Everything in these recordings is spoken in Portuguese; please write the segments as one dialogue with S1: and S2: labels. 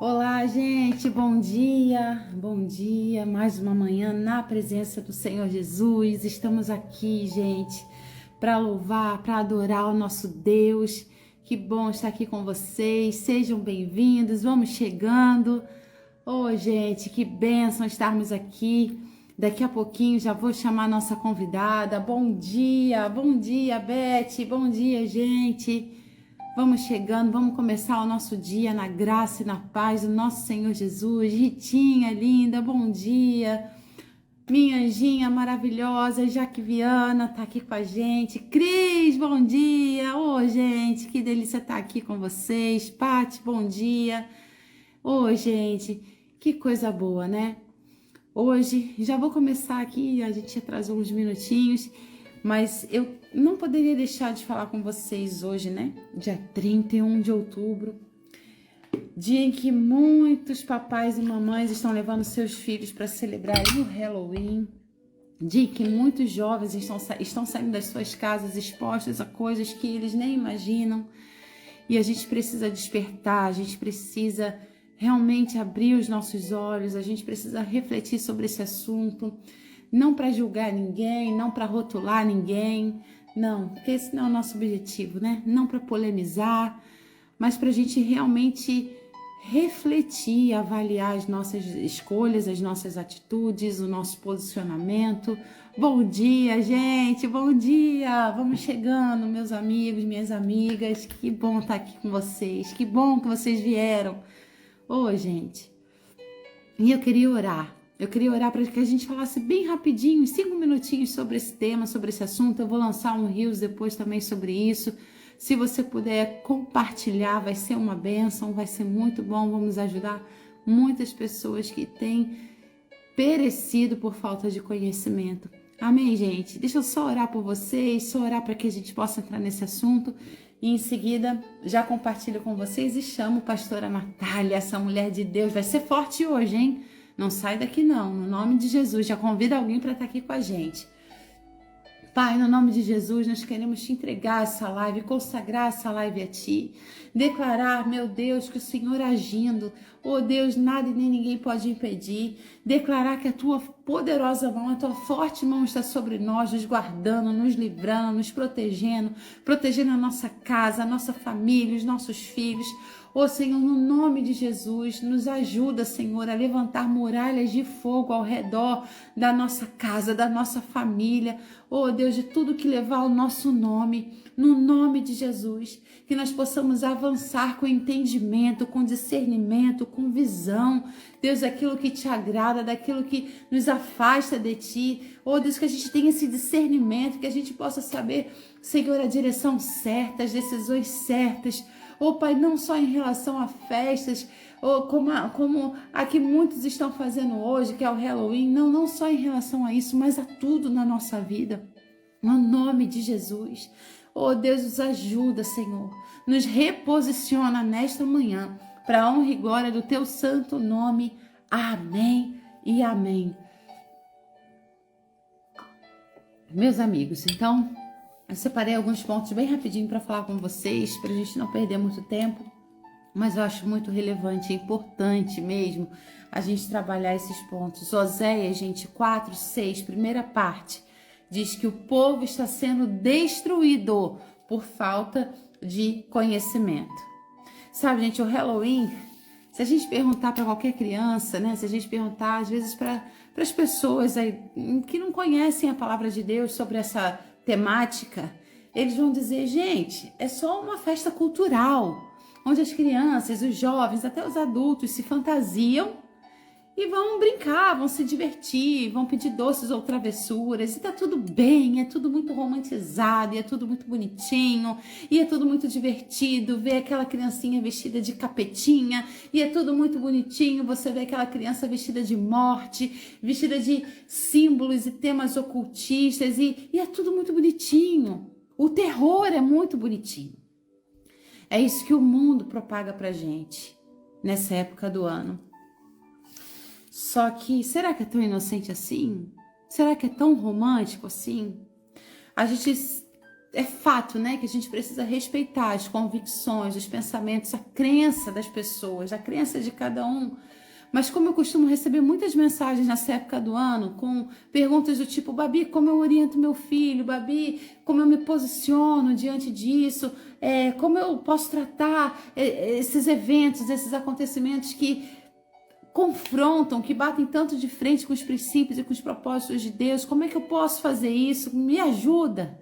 S1: Olá, gente, bom dia, mais uma manhã na presença do Senhor Jesus. Estamos aqui, gente, para louvar, para adorar o nosso Deus. Que bom estar aqui com vocês, sejam bem-vindos, vamos chegando. Gente, que bênção estarmos aqui. Daqui a pouquinho já vou chamar a nossa convidada. Bom dia, Beth, bom dia, gente. Vamos chegando, vamos começar o nosso dia na graça e na paz do nosso Senhor Jesus. Ritinha, linda, bom dia. Minha anjinha maravilhosa, Jaque Viana tá aqui com a gente. Cris, bom dia. Gente, que delícia estar aqui com vocês. Pati, bom dia. Gente, que coisa boa, né? Hoje, já vou começar aqui, a gente atrasou uns minutinhos, mas eu não poderia deixar de falar com vocês hoje, né? Dia 31 de outubro, dia em que muitos papais e mamães estão levando seus filhos para celebrar o Halloween, dia em que muitos jovens estão saindo das suas casas expostos a coisas que eles nem imaginam, e a gente precisa despertar, a gente precisa realmente abrir os nossos olhos, a gente precisa refletir sobre esse assunto, não para julgar ninguém, não para rotular ninguém, não, porque esse não é o nosso objetivo, né? Não para polemizar, mas para a gente realmente refletir, avaliar as nossas escolhas, as nossas atitudes, o nosso posicionamento. Bom dia, gente, bom dia! Vamos chegando, meus amigos, minhas amigas, que bom estar aqui com vocês, que bom que vocês vieram. Gente, e eu queria orar para que a gente falasse bem rapidinho, 5 minutinhos sobre esse tema, sobre esse assunto. Eu vou lançar um Reels depois também sobre isso. Se você puder compartilhar, vai ser uma bênção, vai ser muito bom. Vamos ajudar muitas pessoas que têm perecido por falta de conhecimento. Amém, gente? Deixa eu só orar por vocês, só orar para que a gente possa entrar nesse assunto. E em seguida, já compartilho com vocês e chamo a pastora Natália, essa mulher de Deus. Vai ser forte hoje, hein? Não sai daqui não, no nome de Jesus. Já convida alguém para estar aqui com a gente. Pai, no nome de Jesus, nós queremos te entregar essa live, consagrar essa live a ti. Declarar, meu Deus, que o Senhor agindo, Deus, nada e nem ninguém pode impedir. Declarar que a tua poderosa mão, a tua forte mão está sobre nós, nos guardando, nos livrando, nos protegendo a nossa casa, a nossa família, os nossos filhos. Senhor, no nome de Jesus, nos ajuda, Senhor, a levantar muralhas de fogo ao redor da nossa casa, da nossa família. Deus, de tudo que levar o nosso nome, no nome de Jesus, que nós possamos avançar com entendimento, com discernimento, com visão. Deus, aquilo que te agrada, daquilo que nos afasta de ti. Deus, que a gente tenha esse discernimento, que a gente possa saber, Senhor, a direção certa, as decisões certas. Pai, não só em relação a festas, como a que muitos estão fazendo hoje, que é o Halloween, não só em relação a isso, mas a tudo na nossa vida, no nome de Jesus. Deus, nos ajuda, Senhor, nos reposiciona nesta manhã, para a honra e glória do teu santo nome, amém e amém. Meus amigos, então, eu separei alguns pontos bem rapidinho para falar com vocês, para a gente não perder muito tempo, mas eu acho muito relevante e importante mesmo a gente trabalhar esses pontos. Oséias, gente, 4:6, primeira parte, diz que o povo está sendo destruído por falta de conhecimento. Sabe, gente, o Halloween, se a gente perguntar para qualquer criança, né, se a gente perguntar às vezes para as pessoas aí que não conhecem a palavra de Deus sobre essa temática, eles vão dizer, gente, é só uma festa cultural, onde as crianças, os jovens, até os adultos se fantasiam e vão brincar, vão se divertir, vão pedir doces ou travessuras, e tá tudo bem, é tudo muito romantizado, e é tudo muito bonitinho, e é tudo muito divertido, ver aquela criancinha vestida de capetinha, e é tudo muito bonitinho, você vê aquela criança vestida de morte, vestida de símbolos e temas ocultistas, e é tudo muito bonitinho. O terror é muito bonitinho. É isso que o mundo propaga pra gente, nessa época do ano. Só que, será que é tão inocente assim? Será que é tão romântico assim? A gente é fato, né, que a gente precisa respeitar as convicções, os pensamentos, a crença das pessoas, a crença de cada um. Mas como eu costumo receber muitas mensagens nessa época do ano, com perguntas do tipo, Babi, como eu oriento meu filho? Babi, como eu me posiciono diante disso? Como eu posso tratar esses eventos, esses acontecimentos que confrontam, que batem tanto de frente com os princípios e com os propósitos de Deus? Como é que eu posso fazer isso? Me ajuda!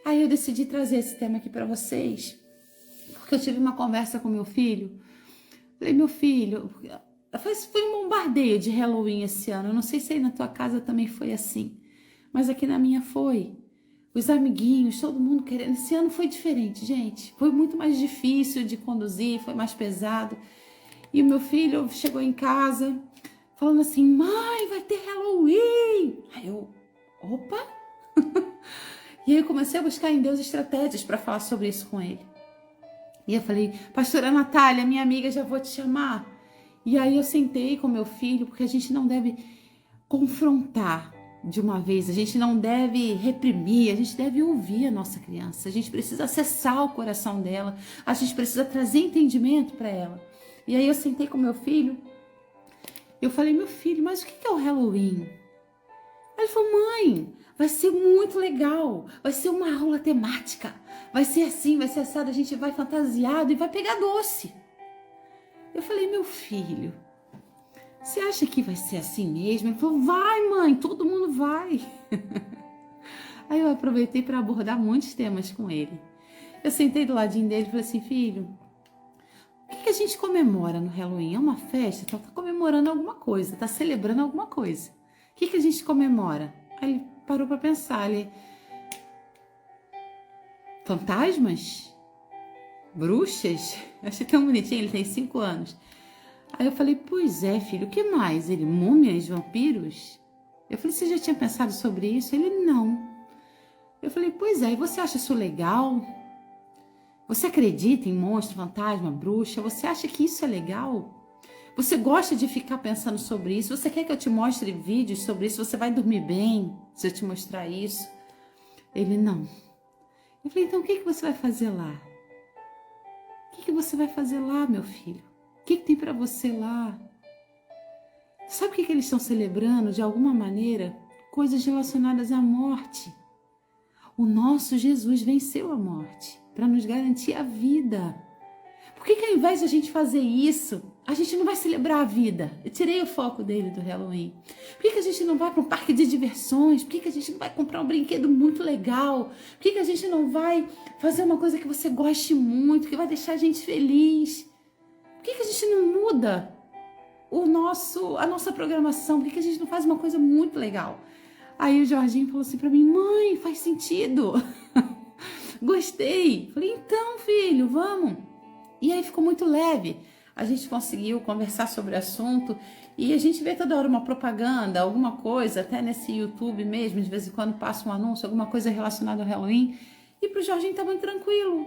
S1: Aí eu decidi trazer esse tema aqui para vocês, porque eu tive uma conversa com meu filho. Falei, meu filho, foi um bombardeio de Halloween esse ano. Eu não sei se aí na tua casa também foi assim, mas aqui na minha foi. Os amiguinhos, todo mundo querendo. Esse ano foi diferente, gente. Foi muito mais difícil de conduzir, foi mais pesado. E o meu filho chegou em casa falando assim, mãe, vai ter Halloween. Aí eu, opa! E aí eu comecei a buscar em Deus estratégias para falar sobre isso com ele. E eu falei, pastora Natália, minha amiga, já vou te chamar. E aí eu sentei com meu filho, porque a gente não deve confrontar de uma vez, a gente não deve reprimir, a gente deve ouvir a nossa criança, a gente precisa acessar o coração dela, a gente precisa trazer entendimento para ela. E aí eu sentei com meu filho, eu falei, meu filho, mas o que é o Halloween? Aí ele falou, mãe, vai ser muito legal, vai ser uma aula temática, vai ser assim, vai ser assado, a gente vai fantasiado e vai pegar doce. Eu falei, meu filho, você acha que vai ser assim mesmo? Ele falou, vai mãe, todo mundo vai. Aí eu aproveitei para abordar muitos temas com ele. Eu sentei do ladinho dele e falei assim, filho, o que a gente comemora no Halloween? É uma festa? Então tá comemorando alguma coisa, tá celebrando alguma coisa. O que a gente comemora? Aí ele parou para pensar, ele... Fantasmas? Bruxas? Eu achei tão bonitinho, ele tem 5 anos. Aí eu falei, pois é, filho, o que mais? Ele, múmias, vampiros? Eu falei, você já tinha pensado sobre isso? Ele, não. Eu falei, pois é, e você acha isso legal? Você acredita em monstro, fantasma, bruxa? Você acha que isso é legal? Você gosta de ficar pensando sobre isso? Você quer que eu te mostre vídeos sobre isso? Você vai dormir bem se eu te mostrar isso? Ele, não. Eu falei, então o que você vai fazer lá? O que você vai fazer lá, meu filho? O que tem para você lá? Sabe o que eles estão celebrando, de alguma maneira? Coisas relacionadas à morte. O nosso Jesus venceu a morte para nos garantir a vida. Por que ao invés de a gente fazer isso, a gente não vai celebrar a vida? Eu tirei o foco dele do Halloween. Por que a gente não vai para um parque de diversões? Por que a gente não vai comprar um brinquedo muito legal? Por que a gente não vai fazer uma coisa que você goste muito, que vai deixar a gente feliz? Por que a gente não muda a nossa programação? Por que a gente não faz uma coisa muito legal? Aí o Jorginho falou assim para mim, mãe, faz sentido. Gostei. Falei, então, filho, vamos. E aí ficou muito leve. A gente conseguiu conversar sobre o assunto e a gente vê toda hora uma propaganda, alguma coisa, até nesse YouTube mesmo, de vez em quando passa um anúncio, alguma coisa relacionada ao Halloween. E pro Jorginho tá muito tranquilo.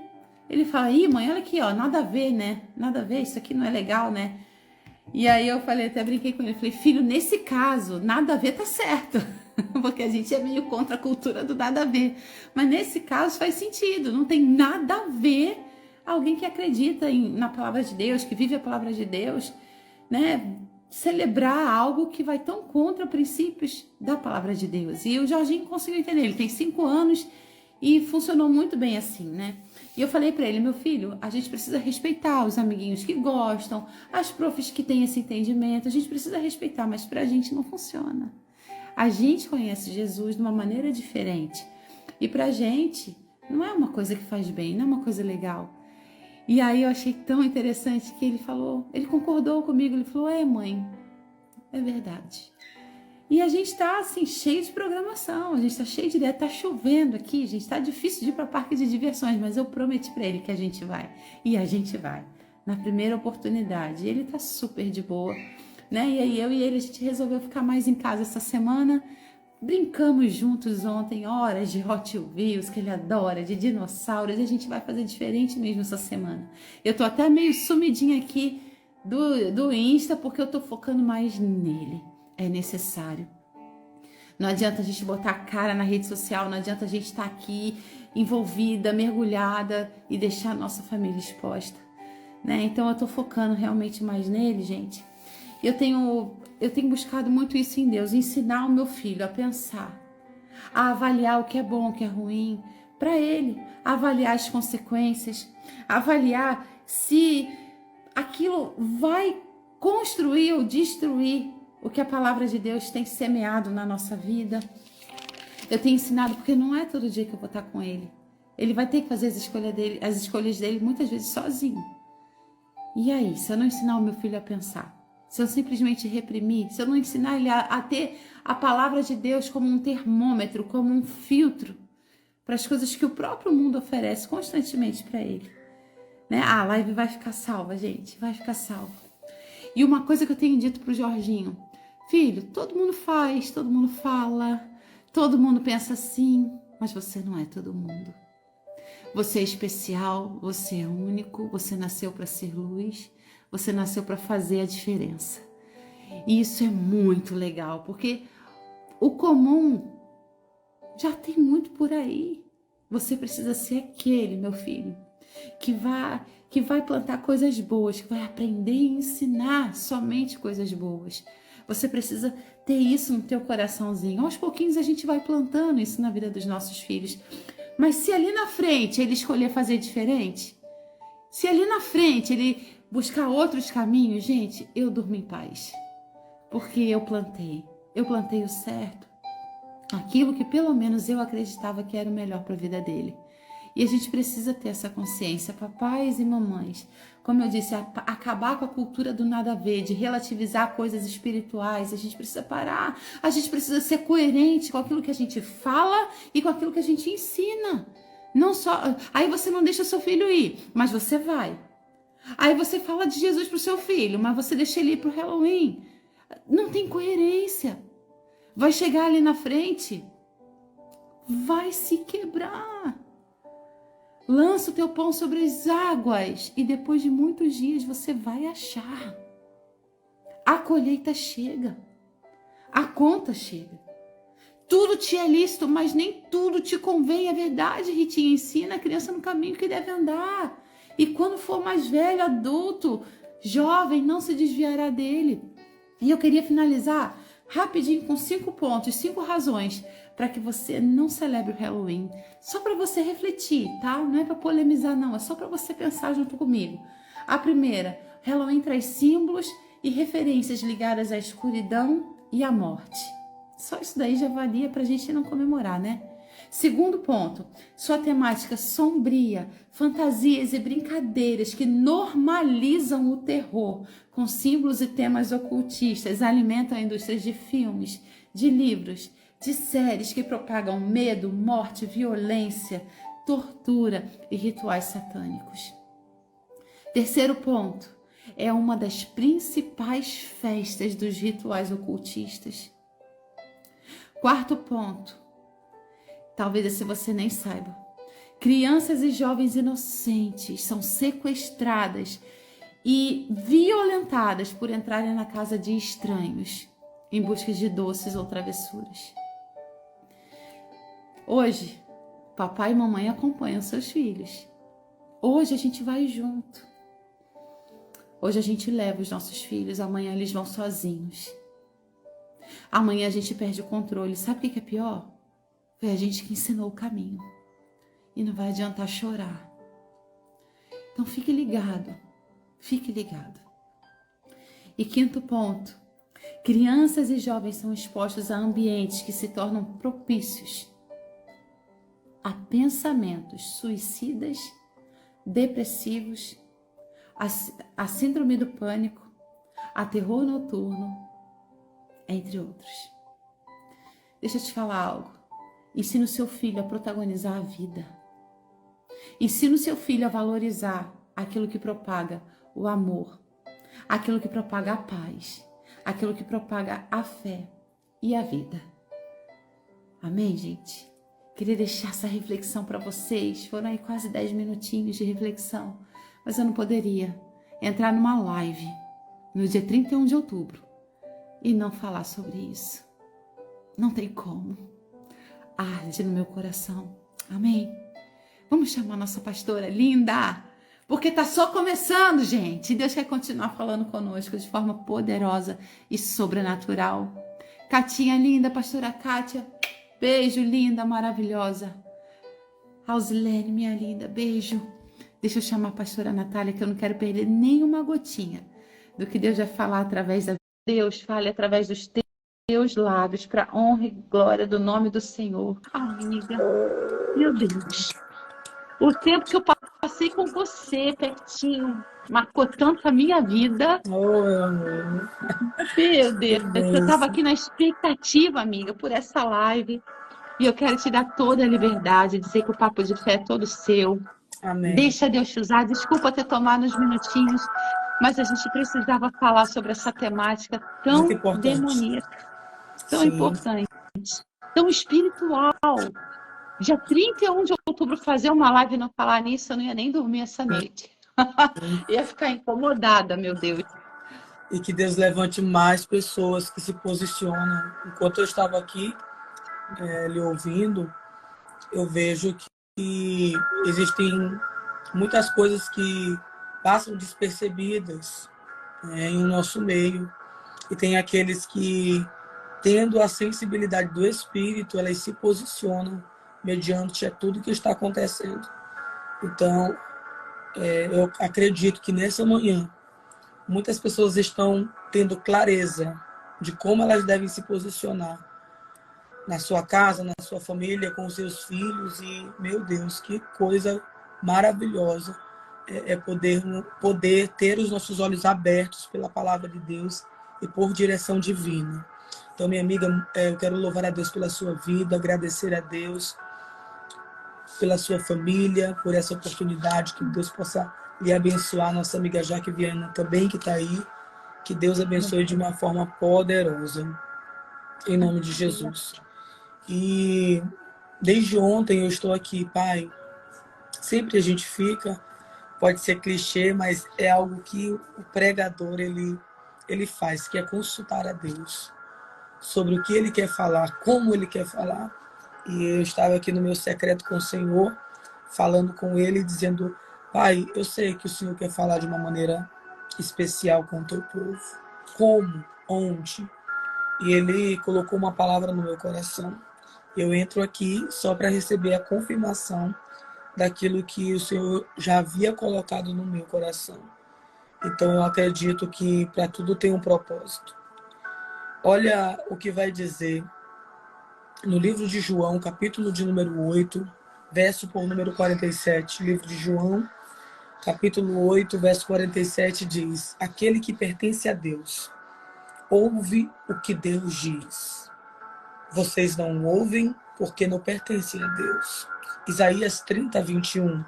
S1: Ele fala, ih, mãe, olha aqui, ó, nada a ver, né? Nada a ver, isso aqui não é legal, né? E aí eu falei, até brinquei com ele, falei, filho, nesse caso, nada a ver tá certo. Porque a gente é meio contra a cultura do nada a ver. Mas nesse caso faz sentido, não tem nada a ver alguém que acredita na palavra de Deus, que vive a palavra de Deus, né? Celebrar algo que vai tão contra princípios da palavra de Deus. E o Jorginho conseguiu entender, ele tem 5 anos e funcionou muito bem assim, né? E eu falei para ele, meu filho, a gente precisa respeitar os amiguinhos que gostam, as profs que têm esse entendimento, a gente precisa respeitar, mas pra gente não funciona. A gente conhece Jesus de uma maneira diferente. E pra gente, não é uma coisa que faz bem, não é uma coisa legal. E aí eu achei tão interessante que ele falou, ele concordou comigo, ele falou, mãe, é verdade. E a gente tá assim, cheio de programação, a gente tá cheio de ideia, tá chovendo aqui, gente, tá difícil de ir pra parque de diversões, mas eu prometi pra ele que a gente vai. E a gente vai, na primeira oportunidade. E ele tá super de boa, né? E aí eu e ele, a gente resolveu ficar mais em casa essa semana. Brincamos juntos ontem, horas de Hot Wheels, que ele adora, de dinossauros, e a gente vai fazer diferente mesmo essa semana. Eu tô até meio sumidinha aqui do Insta, porque eu tô focando mais nele. É necessário. Não adianta a gente botar a cara na rede social, não adianta a gente estar aqui envolvida, mergulhada e deixar a nossa família exposta, né? Então eu tô focando realmente mais nele, gente. Eu tenho buscado muito isso em Deus, ensinar o meu filho a pensar, a avaliar o que é bom, o que é ruim, para ele, avaliar as consequências, avaliar se aquilo vai construir ou destruir o que a palavra de Deus tem semeado na nossa vida. Eu tenho ensinado porque não é todo dia que eu vou estar com ele. Ele vai ter que fazer as escolhas dele muitas vezes sozinho. E aí, se eu não ensinar o meu filho a pensar, se eu simplesmente reprimir, se eu não ensinar ele a ter a palavra de Deus como um termômetro, como um filtro para as coisas que o próprio mundo oferece constantemente para ele, né? A live vai ficar salva, gente, vai ficar salva. E uma coisa que eu tenho dito pro Jorginho: filho, todo mundo faz, todo mundo fala, todo mundo pensa assim, mas você não é todo mundo. Você é especial, você é único, você nasceu para ser luz, você nasceu para fazer a diferença. E isso é muito legal, porque o comum já tem muito por aí. Você precisa ser aquele, meu filho, que vai plantar coisas boas, que vai aprender e ensinar somente coisas boas. Você precisa ter isso no teu coraçãozinho. Aos pouquinhos a gente vai plantando isso na vida dos nossos filhos. Mas se ali na frente ele escolher fazer diferente, se ali na frente ele buscar outros caminhos, gente, eu durmo em paz. Porque eu plantei o certo. Aquilo que pelo menos eu acreditava que era o melhor para a vida dele. E a gente precisa ter essa consciência, papais e mamães. Como eu disse, acabar com a cultura do nada a ver, de relativizar coisas espirituais. A gente precisa parar. A gente precisa ser coerente com aquilo que a gente fala e com aquilo que a gente ensina. Não só. Aí você não deixa seu filho ir, mas você vai. Aí você fala de Jesus pro seu filho, mas você deixa ele ir pro Halloween. Não tem coerência. Vai chegar ali na frente, vai se quebrar. Lança o teu pão sobre as águas e depois de muitos dias você vai achar. A colheita chega. A conta chega. Tudo te é lícito, mas nem tudo te convém. É verdade, Ritinha. Ensina a criança no caminho que deve andar. E quando for mais velho, adulto, jovem, não se desviará dele. E eu queria finalizar rapidinho com 5 pontos, 5 razões para que você não celebre o Halloween. Só para você refletir, tá? Não é para polemizar, não. É só para você pensar junto comigo. A primeira, Halloween traz símbolos e referências ligadas à escuridão e à morte. Só isso daí já valia para a gente não comemorar, né? Segundo ponto, sua temática sombria, fantasias e brincadeiras que normalizam o terror, com símbolos e temas ocultistas, alimentam a indústria de filmes, de livros, de séries que propagam medo, morte, violência, tortura e rituais satânicos. Terceiro ponto, é uma das principais festas dos rituais ocultistas. Quarto ponto, talvez esse você nem saiba. Crianças e jovens inocentes são sequestradas e violentadas por entrarem na casa de estranhos em busca de doces ou travessuras. Hoje, papai e mamãe acompanham seus filhos. Hoje a gente vai junto. Hoje a gente leva os nossos filhos, amanhã eles vão sozinhos. Amanhã a gente perde o controle. Sabe o que é pior? Foi a gente que ensinou o caminho. E não vai adiantar chorar. Então fique ligado. Fique ligado. E quinto ponto. Crianças e jovens são expostos a ambientes que se tornam propícios a pensamentos suicidas, depressivos, a síndrome do pânico, a terror noturno, entre outros. Deixa eu te falar algo. Ensina o seu filho a protagonizar a vida. Ensina o seu filho a valorizar aquilo que propaga o amor, aquilo que propaga a paz, aquilo que propaga a fé e a vida. Amém, gente? Queria deixar essa reflexão para vocês. Foram aí quase 10 minutinhos de reflexão, mas eu não poderia entrar numa live no dia 31 de outubro e não falar sobre isso. Não tem como. Arde no meu coração. Amém? Vamos chamar nossa pastora linda, porque tá só começando, gente. Deus quer continuar falando conosco de forma poderosa e sobrenatural. Catinha linda, pastora Kátia, beijo, linda, maravilhosa. Ausilene, minha linda, beijo. Deixa eu chamar a pastora Natália, que eu não quero perder nenhuma gotinha do que Deus vai falar através da... Deus fale através dos teus lábios, para honra e glória do nome do Senhor. Ai, amiga, meu Deus. O tempo que eu passei com você, pertinho, marcou tanto a minha vida.
S2: Oh, meu amor.
S1: Meu
S2: Que
S1: Deus, eu estava
S2: bênção.
S1: aqui na expectativa, amiga, por essa live. E eu quero te dar toda a liberdade, dizer que o papo de fé é todo seu.
S2: Amém.
S1: Deixa Deus te usar. Desculpa ter tomado uns minutinhos, mas a gente precisava falar sobre essa temática
S2: Muito
S1: tão
S2: importante.
S1: demoníaca, tão
S2: Sim.
S1: importante, tão espiritual. Dia 31 de outubro, fazer uma live e não falar nisso, eu não ia nem dormir essa noite. Ia ficar incomodada, meu Deus.
S2: E que Deus levante mais pessoas que se posicionam. Enquanto eu estava aqui lhe ouvindo, eu vejo que existem muitas coisas que passam despercebidas em nosso meio. E tem aqueles que, tendo a sensibilidade do Espírito, elas se posicionam mediante a tudo que está acontecendo. Então, eu acredito que nessa manhã, muitas pessoas estão tendo clareza de como elas devem se posicionar na sua casa, na sua família, com os seus filhos. E, meu Deus, que coisa maravilhosa é poder ter os nossos olhos abertos pela palavra de Deus e por direção divina. Então, minha amiga, eu quero louvar a Deus pela sua vida, agradecer a Deus pela sua família, por essa oportunidade, que Deus possa lhe abençoar. Nossa amiga Jaque Viana também, que está aí, que Deus abençoe de uma forma poderosa, em nome de Jesus. E desde ontem eu estou aqui, Pai. Sempre a gente fica, pode ser clichê, mas é algo que o pregador ele faz, que é consultar a Deus sobre o que ele quer falar, como ele quer falar. E eu estava aqui no meu secreto com o Senhor, falando com ele, dizendo: Pai, eu sei que o Senhor quer falar de uma maneira especial com o teu povo. Como? Onde? E ele colocou uma palavra no meu coração. Eu entro aqui só para receber a confirmação daquilo que o Senhor já havia colocado no meu coração. Então eu acredito que para tudo tem um propósito. Olha o que vai dizer no livro de João, capítulo de número 8, verso por número 47. Livro de João, capítulo 8, verso 47 diz: Aquele que pertence a Deus, ouve o que Deus diz. Vocês não ouvem porque não pertencem a Deus. Isaías 30, 21.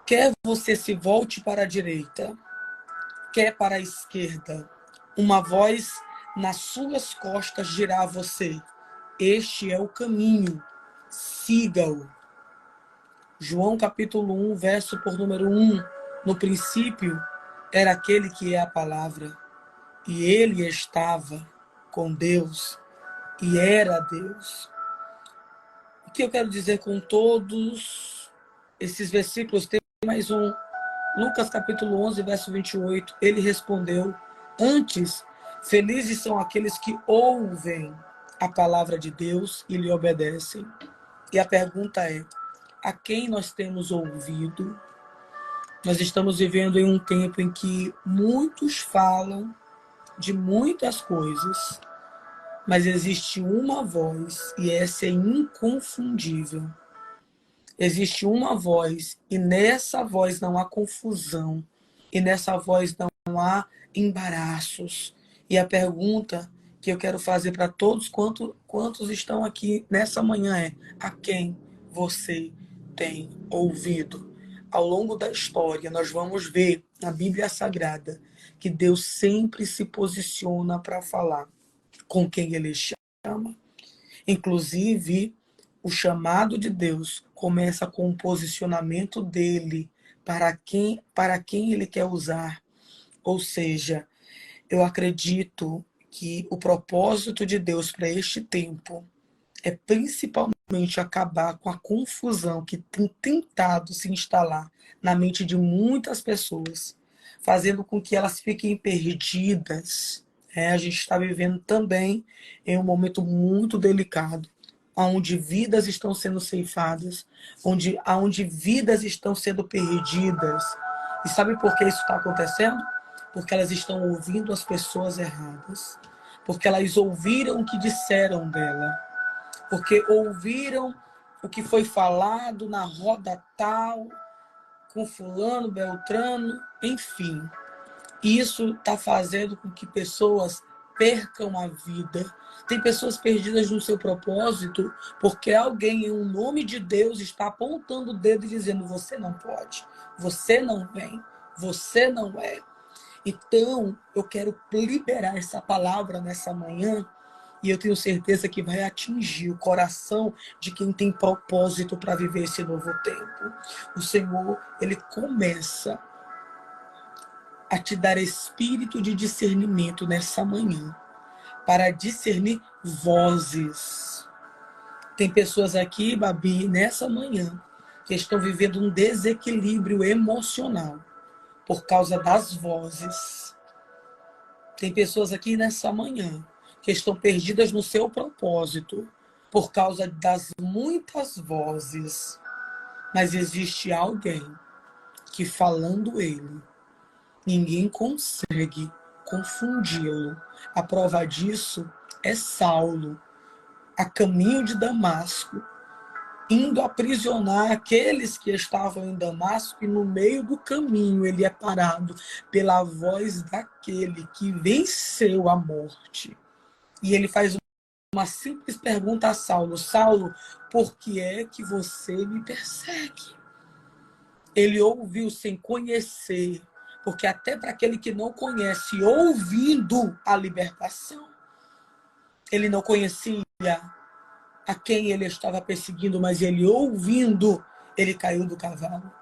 S2: Quer você se volte para a direita, quer para a esquerda, uma voz nas suas costas dirá a você: este é o caminho, siga-o. João capítulo 1, verso por número 1. No princípio era aquele que é a palavra, e ele estava com Deus, e era Deus. O que eu quero dizer com todos esses versículos? Tem mais um. Lucas capítulo 11, verso 28. Ele respondeu: Antes, felizes são aqueles que ouvem a palavra de Deus e lhe obedecem. E a pergunta é: a quem nós temos ouvido? Nós estamos vivendo em um tempo em que muitos falam de muitas coisas, mas existe uma voz, e essa é inconfundível. Existe uma voz, e nessa voz não há confusão, e nessa voz não há embaraços. E a pergunta que eu quero fazer para todos quantos estão aqui nessa manhã é: a quem você tem ouvido? Ao longo da história, nós vamos ver na Bíblia Sagrada que Deus sempre se posiciona para falar com quem Ele chama. Inclusive, o chamado de Deus começa com o posicionamento dele para quem ele quer usar. Ou seja, eu acredito que o propósito de Deus para este tempo é principalmente realmente acabar com a confusão que tem tentado se instalar na mente de muitas pessoas, fazendo com que elas fiquem perdidas. A gente está vivendo também em um momento muito delicado, onde vidas estão sendo ceifadas, onde vidas estão sendo perdidas. E sabe por que isso está acontecendo? Porque elas estão ouvindo as pessoas erradas, porque elas ouviram o que disseram dela, porque ouviram o que foi falado na roda tal, com fulano, beltrano, enfim. Isso está fazendo com que pessoas percam a vida. Tem pessoas perdidas no seu propósito porque alguém, em nome de Deus, está apontando o dedo e dizendo: você não pode, você não vem, você não é. Então, eu quero liberar essa palavra nessa manhã e eu tenho certeza que vai atingir o coração de quem tem propósito para viver esse novo tempo. O Senhor, Ele começa a te dar espírito de discernimento nessa manhã, para discernir vozes. Tem pessoas aqui, Babi, nessa manhã, que estão vivendo um desequilíbrio emocional por causa das vozes. Tem pessoas aqui nessa manhã que estão perdidas no seu propósito por causa das muitas vozes. Mas existe alguém que, falando ele, ninguém consegue confundi-lo. A prova disso é Saulo, a caminho de Damasco, indo aprisionar aqueles que estavam em Damasco, e no meio do caminho ele é parado pela voz daquele que venceu a morte. E ele faz uma simples pergunta a Saulo: Saulo, por que é que você me persegue? Ele ouviu sem conhecer, porque até para aquele que não conhece, ouvindo a libertação, ele não conhecia a quem ele estava perseguindo, mas ele ouvindo, ele caiu do cavalo.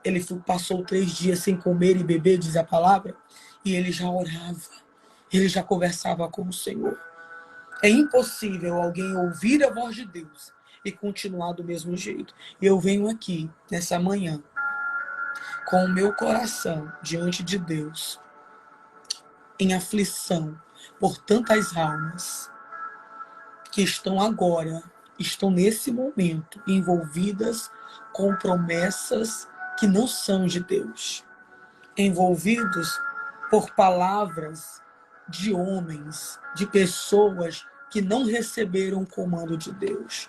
S2: Ele passou 3 dias sem comer e beber, diz a palavra, e ele já orava, ele já conversava com o Senhor. É impossível alguém ouvir a voz de Deus e continuar do mesmo jeito. Eu venho aqui, nessa manhã, com o meu coração diante de Deus, em aflição por tantas almas que estão nesse momento envolvidas com promessas que não são de Deus, envolvidos por palavras de homens, de pessoas que não receberam o comando de Deus.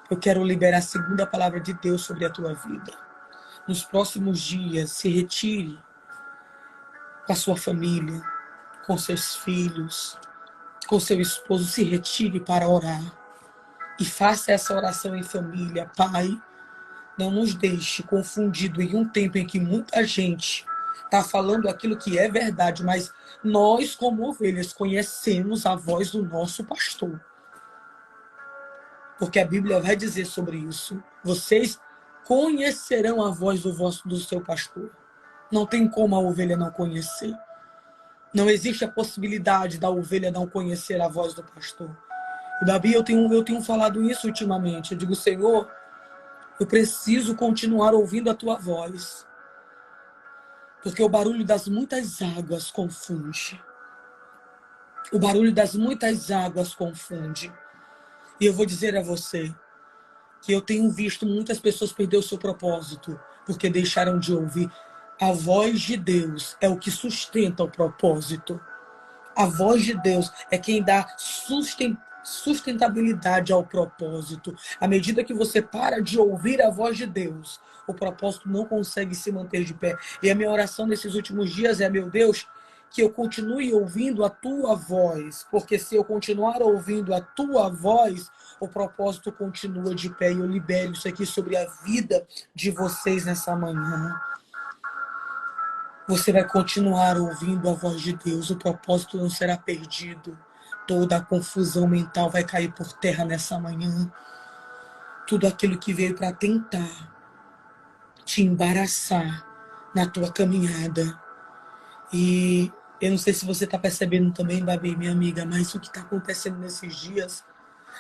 S2: Eu quero liberar a segunda palavra de Deus sobre a tua vida. Nos próximos dias, se retire com a sua família, com seus filhos, com seu esposo, se retire para orar. E faça essa oração em família. Pai, não nos deixe confundido em um tempo em que muita gente está falando aquilo que é verdade, mas nós, como ovelhas, conhecemos a voz do nosso pastor. Porque a Bíblia vai dizer sobre isso. Vocês conhecerão a voz do seu pastor. Não tem como a ovelha não conhecer. Não existe a possibilidade da ovelha não conhecer a voz do pastor. E, Babi, eu tenho falado isso ultimamente. Eu digo: Senhor, eu preciso continuar ouvindo a tua voz. Porque o barulho das muitas águas confunde. O barulho das muitas águas confunde. E eu vou dizer a você que eu tenho visto muitas pessoas perder o seu propósito porque deixaram de ouvir. A voz de Deus é o que sustenta o propósito. A voz de Deus é quem dá sustentabilidade ao propósito. À medida que você para de ouvir a voz de Deus, o propósito não consegue se manter de pé. E a minha oração nesses últimos dias é: meu Deus, que eu continue ouvindo a tua voz, porque se eu continuar ouvindo a tua voz, o propósito continua de pé. E eu libero isso aqui sobre a vida de vocês nessa manhã. Você vai continuar ouvindo a voz de Deus, o propósito não será perdido. Toda a confusão mental vai cair por terra nessa manhã. Tudo aquilo que veio para tentar te embaraçar na tua caminhada. E eu não sei se você está percebendo também, Babi, minha amiga, mas o que está acontecendo nesses dias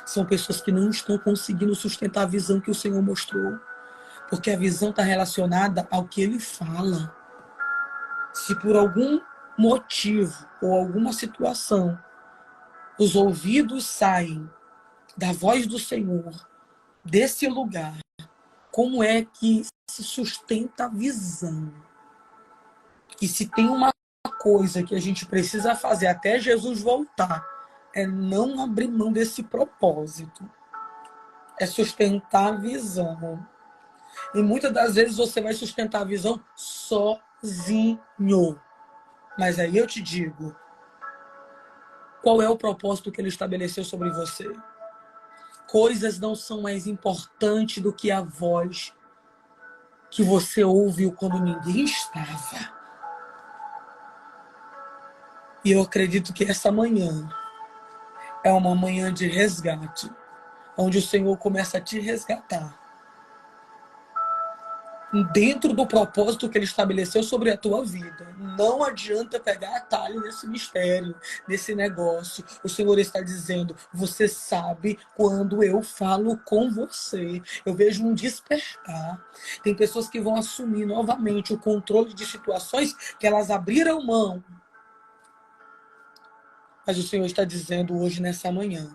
S2: São pessoas que não estão conseguindo sustentar a visão que o Senhor mostrou. Porque a visão está relacionada ao que Ele fala. Se por algum motivo ou alguma situação os ouvidos saem da voz do Senhor, desse lugar, como é que se sustenta a visão? E se tem uma coisa que a gente precisa fazer até Jesus voltar, é não abrir mão desse propósito. É sustentar a visão. E muitas das vezes você vai sustentar a visão sozinho. Mas aí eu te digo, qual é o propósito que ele estabeleceu sobre você? Coisas não são mais importantes do que a voz que você ouviu quando ninguém estava. E eu acredito que essa manhã é uma manhã de resgate, onde o Senhor começa a te resgatar dentro do propósito que Ele estabeleceu sobre a tua vida. Não adianta pegar atalho nesse mistério, nesse negócio. O Senhor está dizendo, você sabe quando eu falo com você. Eu vejo um despertar. Tem pessoas que vão assumir novamente o controle de situações que elas abriram mão. Mas o Senhor está dizendo hoje, nessa manhã,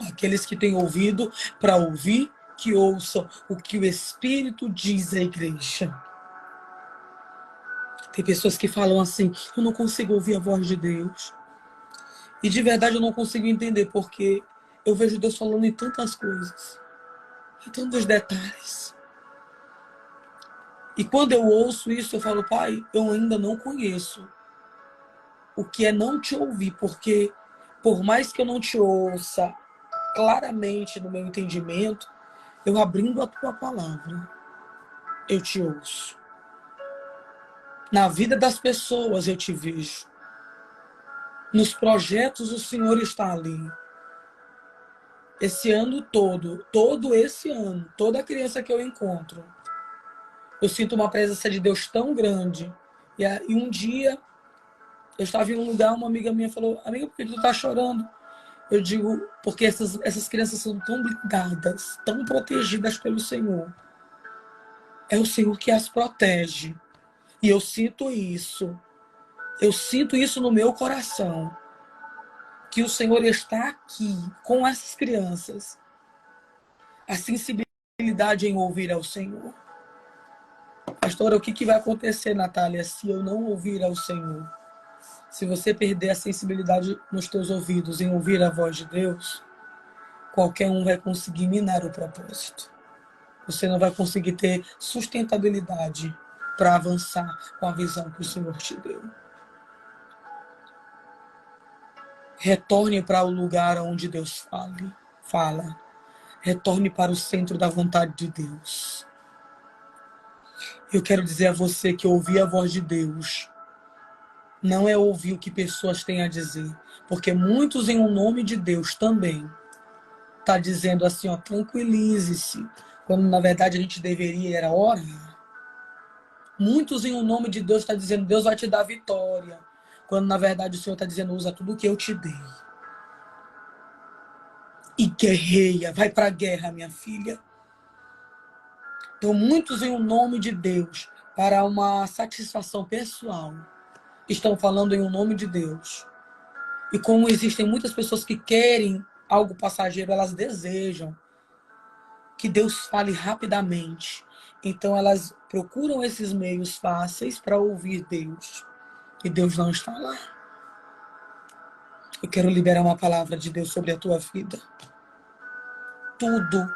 S2: aqueles que têm ouvido para ouvir, que ouçam o que o Espírito diz à igreja. Tem pessoas que falam assim, eu não consigo ouvir a voz de Deus. E de verdade eu não consigo entender, porque eu vejo Deus falando em tantas coisas, em tantos detalhes. E quando eu ouço isso, eu falo, Pai, eu ainda não conheço o que é não te ouvir, porque por mais que eu não te ouça claramente no meu entendimento, eu abrindo a tua palavra, eu te ouço. Na vida das pessoas eu te vejo. Nos projetos o Senhor está ali. Esse ano todo esse ano, toda criança que eu encontro, eu sinto uma presença de Deus tão grande. E um dia, eu estava em um lugar, uma amiga minha falou, amiga, por que tu tá chorando? Eu digo, porque essas crianças são tão blindadas, tão protegidas pelo Senhor. É o Senhor que as protege. E eu sinto isso. Eu sinto isso no meu coração. Que o Senhor está aqui com essas crianças. A sensibilidade em ouvir ao Senhor. Pastora, o que vai acontecer, Natália, se eu não ouvir ao Senhor? Se você perder a sensibilidade nos teus ouvidos em ouvir a voz de Deus, qualquer um vai conseguir minar o propósito. Você não vai conseguir ter sustentabilidade para avançar com a visão que o Senhor te deu. Retorne para o lugar onde Deus fala. Retorne para o centro da vontade de Deus. Eu quero dizer a você que ouvir a voz de Deus não é ouvir o que pessoas têm a dizer. Porque muitos em nome de Deus também tá dizendo assim, ó, tranquilize-se. Quando na verdade a gente deveria era orar. Muitos em nome de Deus tá dizendo, Deus vai te dar vitória. Quando na verdade o Senhor está dizendo, usa tudo o que eu te dei. E guerreia, vai para a guerra, minha filha. Então, muitos em nome de Deus, para uma satisfação pessoal, estão falando em nome de Deus. E como existem muitas pessoas que querem algo passageiro, elas desejam que Deus fale rapidamente. Então, elas procuram esses meios fáceis para ouvir Deus. E Deus não está lá. Eu quero liberar uma palavra de Deus sobre a tua vida. Tudo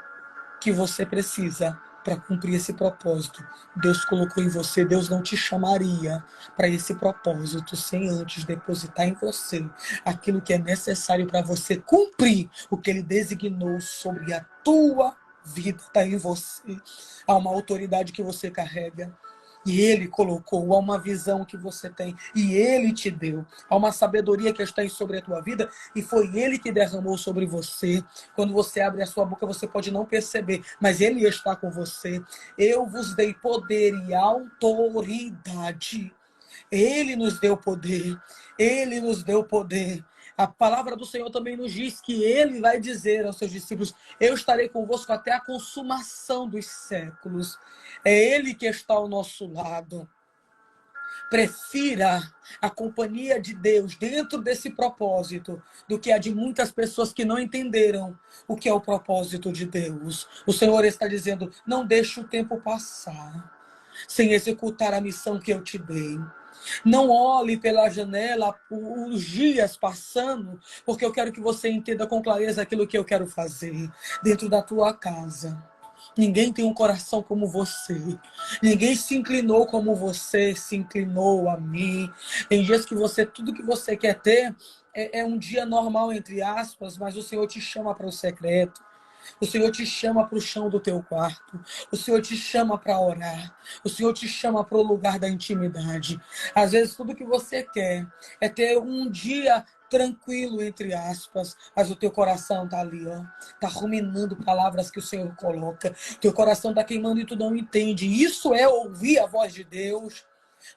S2: que você precisa para cumprir esse propósito, Deus colocou em você. Deus não te chamaria para esse propósito sem antes depositar em você aquilo que é necessário para você cumprir o que Ele designou sobre a tua vida. Está em você. Há uma autoridade que você carrega. E Ele colocou, há uma visão que você tem, e Ele te deu. Há uma sabedoria que está sobre a tua vida, e foi Ele que derramou sobre você. Quando você abre a sua boca, você pode não perceber, mas Ele está com você. Eu vos dei poder e autoridade. Ele nos deu poder. Ele nos deu poder. A palavra do Senhor também nos diz que ele vai dizer aos seus discípulos: eu estarei convosco até a consumação dos séculos. É ele que está ao nosso lado. Prefira a companhia de Deus dentro desse propósito do que a de muitas pessoas que não entenderam o que é o propósito de Deus. O Senhor está dizendo: não deixe o tempo passar sem executar a missão que eu te dei. Não olhe pela janela os dias passando, porque eu quero que você entenda com clareza aquilo que eu quero fazer dentro da tua casa. Ninguém tem um coração como você. Ninguém se inclinou como você se inclinou a mim. Tem dias que você, tudo que você quer ter é um dia normal, entre aspas, mas o Senhor te chama para o secreto. O Senhor te chama para o chão do teu quarto. O Senhor te chama para orar. O Senhor te chama para o lugar da intimidade. Às vezes tudo que você quer é ter um dia tranquilo, entre aspas, mas o teu coração tá ali, ó, tá ruminando palavras que o Senhor coloca. Teu coração tá queimando e tu não entende. Isso é ouvir a voz de Deus.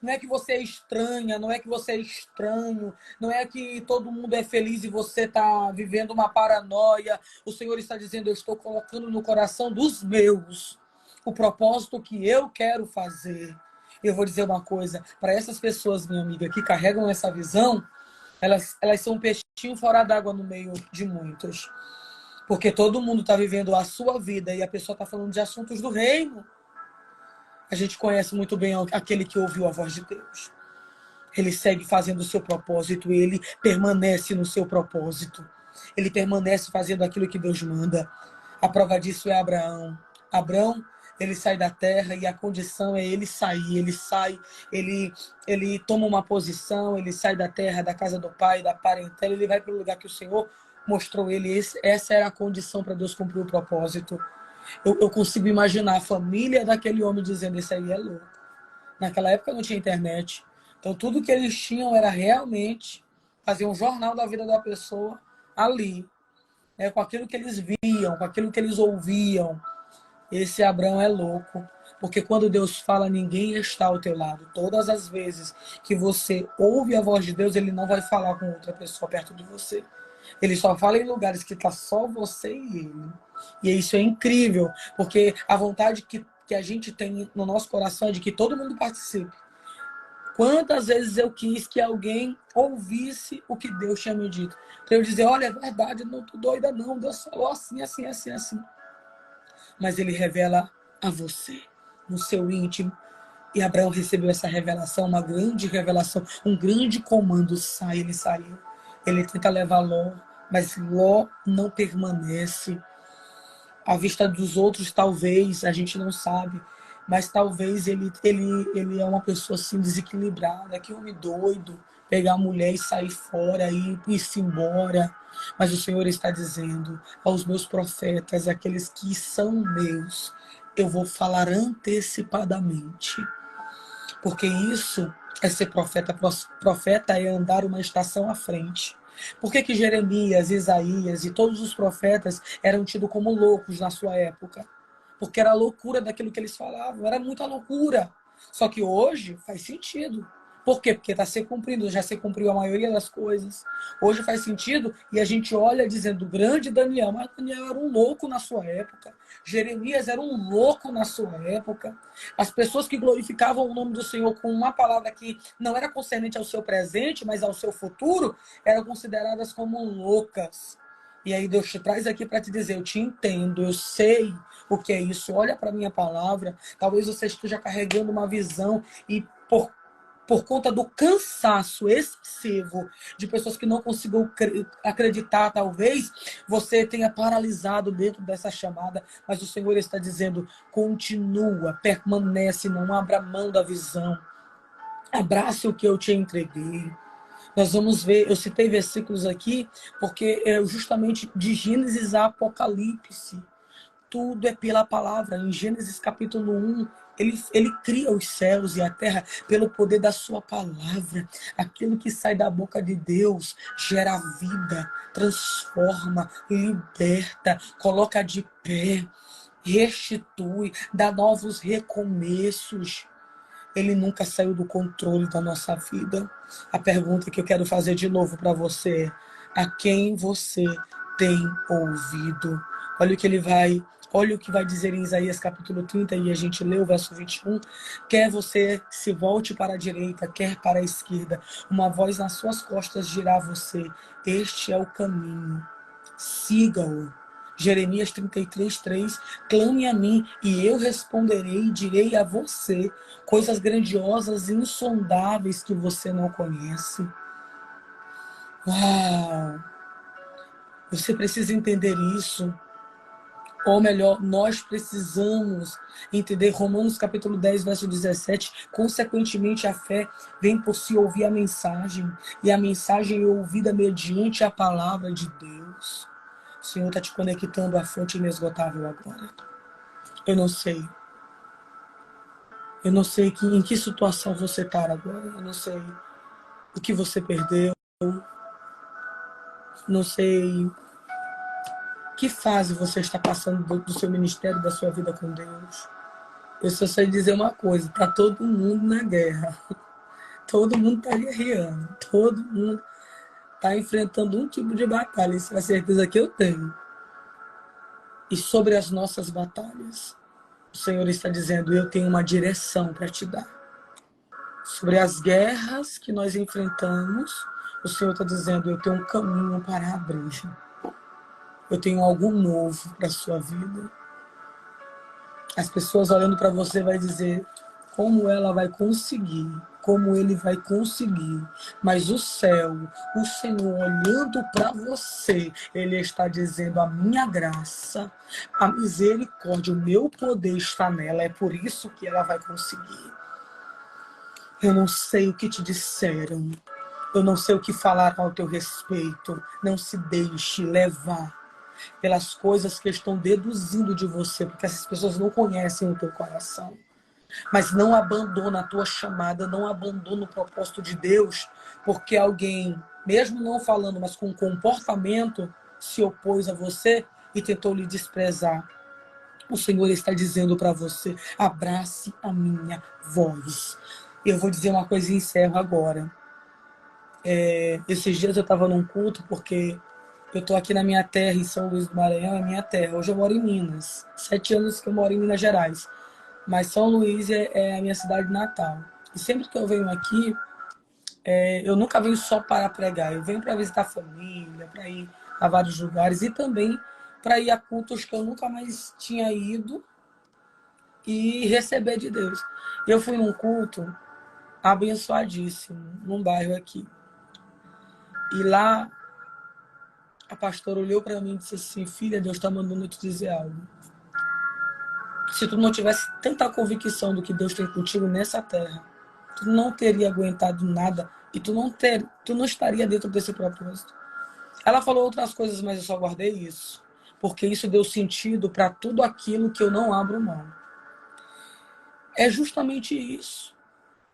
S2: Não é que você é estranha, não é que você é estranho, não é que todo mundo é feliz e você está vivendo uma paranoia. O Senhor está dizendo: eu estou colocando no coração dos meus o propósito que eu quero fazer. Eu vou dizer uma coisa, para essas pessoas, minha amiga, que carregam essa visão, elas são um peixinho fora d'água no meio de muitos. Porque todo mundo está vivendo a sua vida e a pessoa está falando de assuntos do reino. A gente conhece muito bem aquele que ouviu a voz de Deus. Ele segue fazendo o seu propósito, ele permanece no seu propósito. Ele permanece fazendo aquilo que Deus manda. A prova disso é Abraão. Abraão, ele sai da terra e a condição é ele sair. Ele sai, ele toma uma posição, ele sai da terra, da casa do pai, da parentela, ele vai para o lugar que o Senhor mostrou ele. Essa era a condição para Deus cumprir o propósito. Eu consigo imaginar a família daquele homem dizendo: esse aí é louco. Naquela época não tinha internet. Então tudo que eles tinham era realmente fazer um jornal da vida da pessoa ali, né, com aquilo que eles viam, com aquilo que eles ouviam. Esse Abraão é louco. Porque quando Deus fala, ninguém está ao teu lado. Todas as vezes que você ouve a voz de Deus, ele não vai falar com outra pessoa perto de você. Ele só fala em lugares que está só você e ele. E isso é incrível, porque a vontade que a gente tem no nosso coração é de que todo mundo participe. Quantas vezes eu quis que alguém ouvisse o que Deus tinha me dito? Para eu dizer: olha, é verdade, não estou doida não, Deus falou assim, assim, assim, assim. Mas ele revela a você, no seu íntimo. E Abraão recebeu essa revelação, uma grande revelação, um grande comando. Ele saiu. Ele tenta levar Ló, mas Ló não permanece. À vista dos outros, talvez, a gente não sabe, mas talvez ele é uma pessoa assim desequilibrada, que homem doido, pegar a mulher e sair fora e ir-se embora. Mas o Senhor está dizendo aos meus profetas, aqueles que são meus, eu vou falar antecipadamente. Porque isso é ser profeta. Profeta é andar uma estação à frente. Por que Jeremias, Isaías e todos os profetas eram tidos como loucos na sua época? Porque era a loucura daquilo que eles falavam, era muita loucura. Só que hoje faz sentido. Por quê? Porque está se cumprindo, já se cumpriu a maioria das coisas. Hoje faz sentido e a gente olha dizendo: grande Daniel, mas Daniel era um louco na sua época. Jeremias era um louco na sua época. As pessoas que glorificavam o nome do Senhor com uma palavra que não era concernente ao seu presente, mas ao seu futuro, eram consideradas como loucas. E aí Deus te traz aqui para te dizer: eu te entendo, eu sei o que é isso. Olha para a minha palavra. Talvez você esteja carregando uma visão e por conta do cansaço excessivo de pessoas que não conseguiram acreditar, talvez você tenha paralisado dentro dessa chamada, mas o Senhor está dizendo: continua, permanece, não abra mão da visão, abrace o que eu te entreguei. Nós vamos ver, eu citei versículos aqui, porque é justamente de Gênesis a Apocalipse. Tudo é pela palavra. Em Gênesis capítulo 1, ele cria os céus e a terra pelo poder da sua palavra. Aquilo que sai da boca de Deus gera vida, transforma, liberta, coloca de pé, restitui, dá novos recomeços. Ele nunca saiu do controle da nossa vida. A pergunta que eu quero fazer de novo para você: a quem você tem ouvido. Olha o que vai dizer em Isaías capítulo 30, e a gente lê o verso 21. Quer você se volte para a direita, quer para a esquerda, uma voz nas suas costas dirá a você: este é o caminho, siga-o. Jeremias 33:3, clame a mim e eu responderei e direi a você coisas grandiosas e insondáveis que você não conhece. Uau! Você precisa entender isso. Ou melhor, nós precisamos entender Romanos capítulo 10, verso 17. Consequentemente, a fé vem por se ouvir a mensagem, e a mensagem é ouvida mediante a palavra de Deus. O Senhor está te conectando à fonte inesgotável agora. Eu não sei. Eu não sei em que situação você está agora. Eu não sei o que você perdeu. Não sei que fase você está passando do seu ministério, da sua vida com Deus. Eu só sei dizer uma coisa: está todo mundo na guerra. Todo mundo está guerreando. Todo mundo está enfrentando um tipo de batalha. Isso é a certeza que eu tenho. E sobre as nossas batalhas, o Senhor está dizendo: eu tenho uma direção para te dar. Sobre as guerras que nós enfrentamos, o Senhor está dizendo: eu tenho um caminho para abrir. Eu tenho algo novo para a sua vida. As pessoas olhando para você vai dizer: como ela vai conseguir? Como ele vai conseguir? Mas o céu, o Senhor olhando para você, ele está dizendo: a minha graça, a misericórdia, o meu poder está nela. É por isso que ela vai conseguir. Eu não sei o que te disseram. Eu não sei o que falaram ao teu respeito. Não se deixe levar pelas coisas que estão deduzindo de você, porque essas pessoas não conhecem o teu coração. Mas não abandona a tua chamada, não abandona o propósito de Deus, porque alguém, mesmo não falando, mas com comportamento, se opôs a você e tentou lhe desprezar. O Senhor está dizendo para você: abrace a minha voz. Eu vou dizer uma coisa e encerro agora. Esses dias eu estava num culto, porque eu estou aqui na minha terra, em São Luís do Maranhão, é minha terra. Hoje eu moro em Minas. 7 anos que eu moro em Minas Gerais. Mas São Luís é a minha cidade natal. E sempre que eu venho aqui, eu nunca venho só para pregar. Eu venho para visitar a família, para ir a vários lugares e também para ir a cultos que eu nunca mais tinha ido e receber de Deus. Eu fui num culto abençoadíssimo, num bairro aqui. E lá, a pastora olhou para mim e disse assim: filha, Deus está mandando eu te dizer algo. Se tu não tivesse tanta convicção do que Deus tem contigo nessa terra, tu não teria aguentado nada e tu não estaria dentro desse propósito. Ela falou outras coisas, mas eu só guardei isso, porque isso deu sentido para tudo aquilo que eu não abro mão. É justamente isso.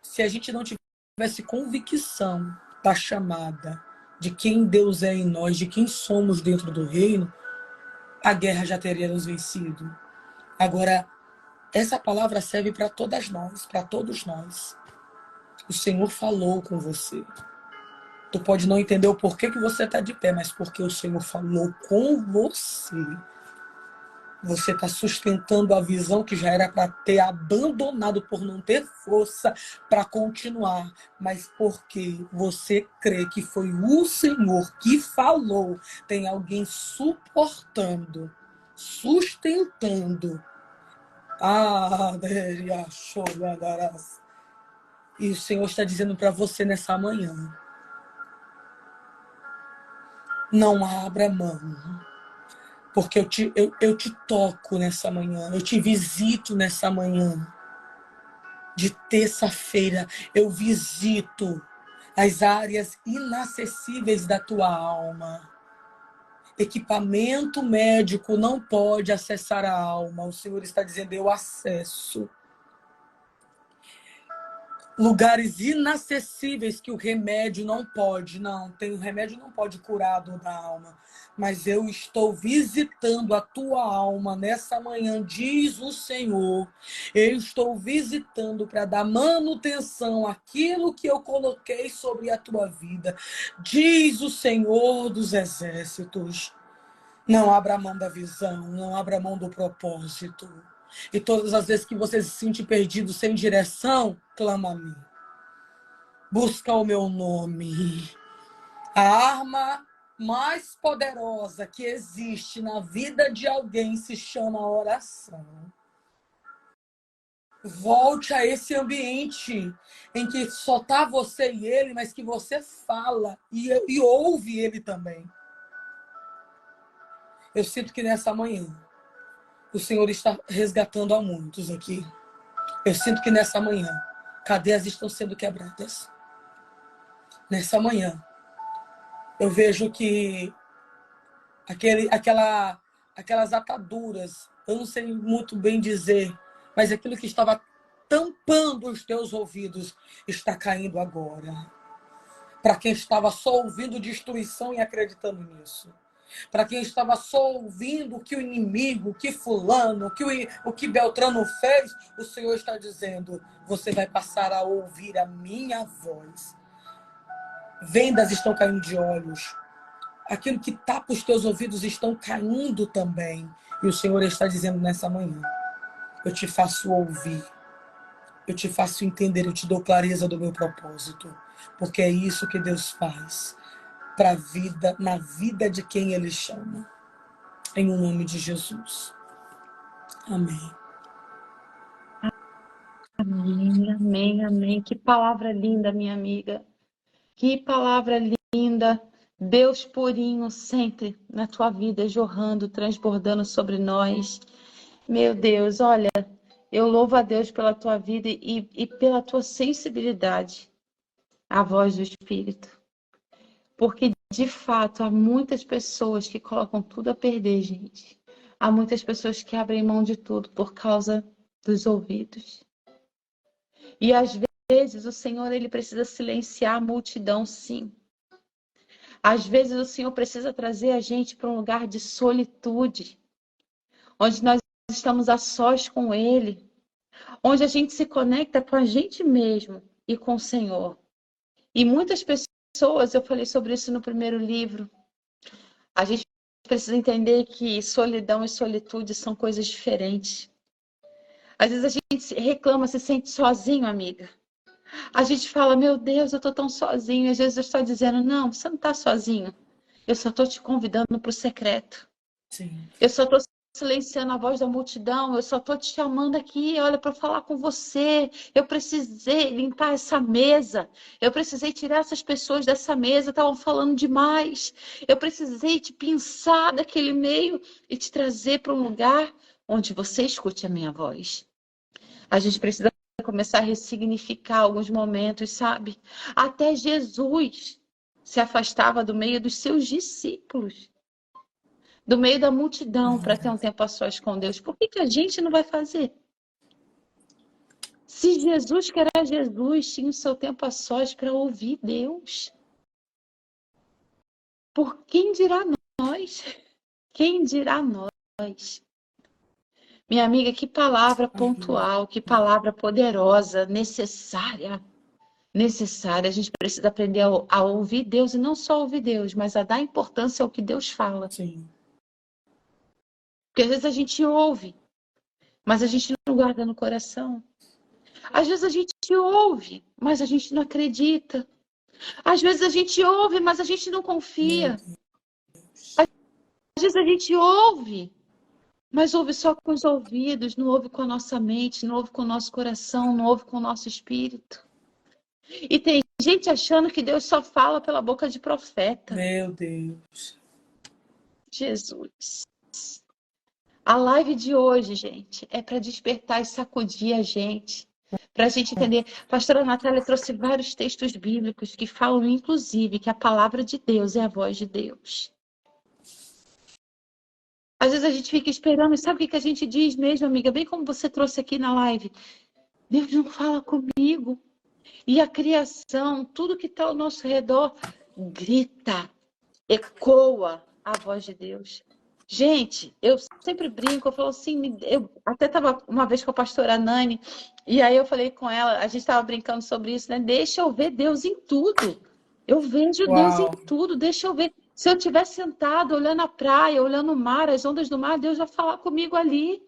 S2: Se a gente não tivesse convicção da chamada, de quem Deus é em nós, de quem somos dentro do reino, a guerra já teria nos vencido. Agora, essa palavra serve para todas nós, para todos nós. O Senhor falou com você. Tu pode não entender o porquê que você está de pé, mas porque o Senhor falou com você. Você está sustentando a visão que já era para ter abandonado por não ter força para continuar, mas porque você crê que foi o Senhor que falou. Tem alguém suportando, sustentando. E o Senhor está dizendo para você nessa manhã: não abra mão. Porque eu te toco nessa manhã, eu te visito nessa manhã de terça-feira. Eu visito as áreas inacessíveis da tua alma. Equipamento médico não pode acessar a alma. O Senhor está dizendo: eu acesso. lugares inacessíveis que o remédio não pode. Não, o remédio não pode curar a dor da alma. Mas eu estou visitando a tua alma nessa manhã, diz o Senhor. Eu estou visitando para dar manutenção àquilo que eu coloquei sobre a tua vida, diz o Senhor dos Exércitos. Não abra mão da visão, não abra mão do propósito. E todas as vezes que você se sentir perdido, sem direção, clama a mim. Busca o meu nome. A arma mais poderosa que existe na vida de alguém se chama oração. Volte a esse ambiente em que só está você e ele, mas que você fala e ouve ele também. Eu sinto que nessa manhã o Senhor está resgatando a muitos aqui. Eu sinto que nessa manhã cadeias estão sendo quebradas. Nessa manhã eu vejo que aquelas ataduras, eu não sei muito bem dizer, mas aquilo que estava tampando os teus ouvidos está caindo agora. Para quem estava só ouvindo destruição e acreditando nisso. Para quem estava só ouvindo o que o inimigo, o que fulano, o que Beltrano fez, o Senhor está dizendo, você vai passar a ouvir a minha voz. Vendas estão caindo de olhos. Aquilo que tapa os teus ouvidos estão caindo também. E o Senhor está dizendo nessa manhã, eu te faço ouvir, eu te faço entender, eu te dou clareza do meu propósito. Porque é isso que Deus faz para a vida, na vida de quem Ele chama. Em nome de Jesus. Amém.
S1: Amém, amém, amém. Que palavra linda, minha amiga. Que palavra linda. Deus purinho sempre na tua vida, jorrando, transbordando sobre nós. Meu Deus, olha, eu louvo a Deus pela tua vida e pela tua sensibilidade à voz do Espírito. Porque, de fato, há muitas pessoas que colocam tudo a perder, gente. Há muitas pessoas que abrem mão de tudo por causa dos ouvidos. E, às vezes, o Senhor ele precisa silenciar a multidão, sim. Às vezes, o Senhor precisa trazer a gente para um lugar de solitude, onde nós estamos a sós com Ele, onde a gente se conecta com a gente mesmo e com o Senhor. E muitas pessoas, eu falei sobre isso no primeiro livro, a gente precisa entender que solidão e solitude são coisas diferentes. Às vezes a gente reclama, se sente sozinho, amiga. A gente fala, meu Deus, eu estou tão sozinho. E às vezes eu estou dizendo, não, você não está sozinho. Eu só estou te convidando para o secreto.
S2: Sim.
S1: Eu só estou silenciando a voz da multidão. Eu só estou te chamando aqui, olha, para falar com você. Eu precisei limpar essa mesa. Eu precisei tirar essas pessoas dessa mesa. Estavam falando demais. Eu precisei te pinçar daquele meio e te trazer para um lugar onde você escute a minha voz. A gente precisa começar a ressignificar alguns momentos, sabe? Até Jesus se afastava do meio dos seus discípulos, do meio da multidão, para ter um tempo a sós com Deus. Por que a gente não vai fazer? Se Jesus, que era Jesus, tinha o seu tempo a sós para ouvir Deus, por quem dirá nós? Quem dirá nós? Minha amiga, que palavra pontual, que palavra poderosa, necessária. Necessária. A gente precisa aprender a ouvir Deus, e não só ouvir Deus, mas a dar importância ao que Deus fala.
S2: Sim.
S1: Porque às vezes a gente ouve, mas a gente não guarda no coração. Às vezes a gente ouve, mas a gente não acredita. Às vezes a gente ouve, mas a gente não confia. Às vezes a gente ouve, mas ouve só com os ouvidos, não ouve com a nossa mente, não ouve com o nosso coração, não ouve com o nosso espírito. E tem gente achando que Deus só fala pela boca de profeta.
S2: Meu Deus.
S1: Jesus. A live de hoje, gente, é para despertar e sacudir a gente. Para a gente entender. A pastora Natália trouxe vários textos bíblicos que falam, inclusive, que a palavra de Deus é a voz de Deus. Às vezes a gente fica esperando, e sabe o que a gente diz mesmo, amiga? Bem como você trouxe aqui na live. Deus não fala comigo. E a criação, tudo que está ao nosso redor, grita, ecoa a voz de Deus. Gente, eu sempre brinco, eu falo assim, eu até estava uma vez com a pastora Nani, e aí eu falei com ela, a gente estava brincando sobre isso, né? Deixa eu ver Deus em tudo. Eu vejo Deus em
S2: Uau.
S1: tudo, deixa eu ver. Se eu estiver sentado, olhando a praia, olhando o mar, as ondas do mar, Deus vai falar comigo ali.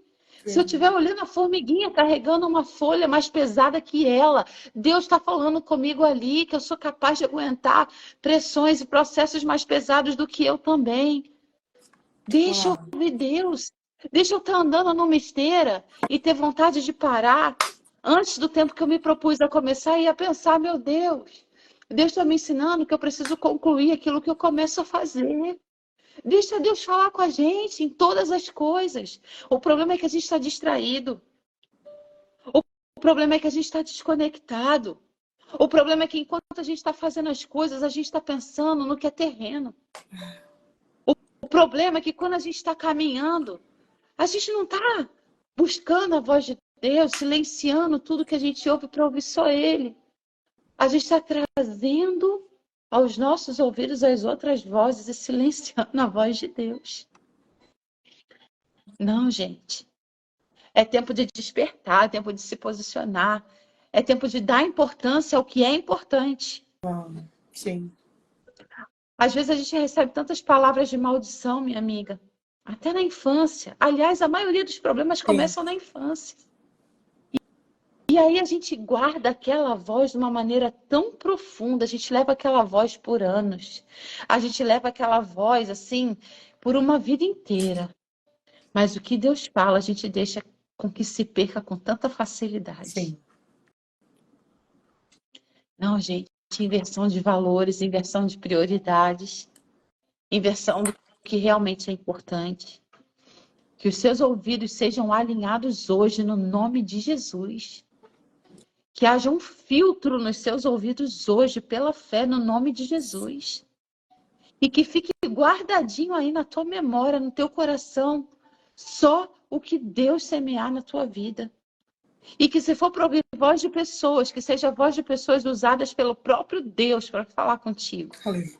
S1: Se eu estiver olhando a formiguinha carregando uma folha mais pesada que ela, Deus está falando comigo ali, que eu sou capaz de aguentar pressões e processos mais pesados do que eu também. Deixa eu
S2: Uau.
S1: ver Deus. Deixa eu estar andando numa esteira e ter vontade de parar antes do tempo que eu me propus a começar e a pensar, meu Deus, Deus está me ensinando que eu preciso concluir aquilo que eu começo a fazer. Deixa Deus falar com a gente em todas as coisas. O problema é que a gente está distraído. O problema é que a gente está desconectado. O problema é que enquanto a gente está fazendo as coisas, a gente está pensando no que é terreno. O problema é que quando a gente está caminhando, a gente não está buscando a voz de Deus, silenciando tudo que a gente ouve para ouvir só Ele. A gente está trazendo aos nossos ouvidos as outras vozes e silenciando a voz de Deus. Não, gente. É tempo de despertar, é tempo de se posicionar, é tempo de dar importância ao que é importante.
S2: Sim.
S1: Às vezes a gente recebe tantas palavras de maldição, minha amiga, até na infância. Aliás, a maioria dos problemas
S2: Sim.
S1: começam na infância. E aí a gente guarda aquela voz de uma maneira tão profunda, a gente leva aquela voz por anos. A gente leva aquela voz, assim, por uma vida inteira. Mas o que Deus fala, a gente deixa com que se perca com tanta facilidade.
S2: Sim.
S1: Não, gente, inversão de valores, inversão de prioridades, inversão do que realmente é importante. Que os seus ouvidos sejam alinhados hoje no nome de Jesus. Que haja um filtro nos seus ouvidos hoje pela fé no nome de Jesus. E que fique guardadinho aí na tua memória, no teu coração, só o que Deus semear na tua vida. E que se for para ouvir voz de pessoas, que seja a voz de pessoas usadas pelo próprio Deus para falar contigo.
S2: Aleluia.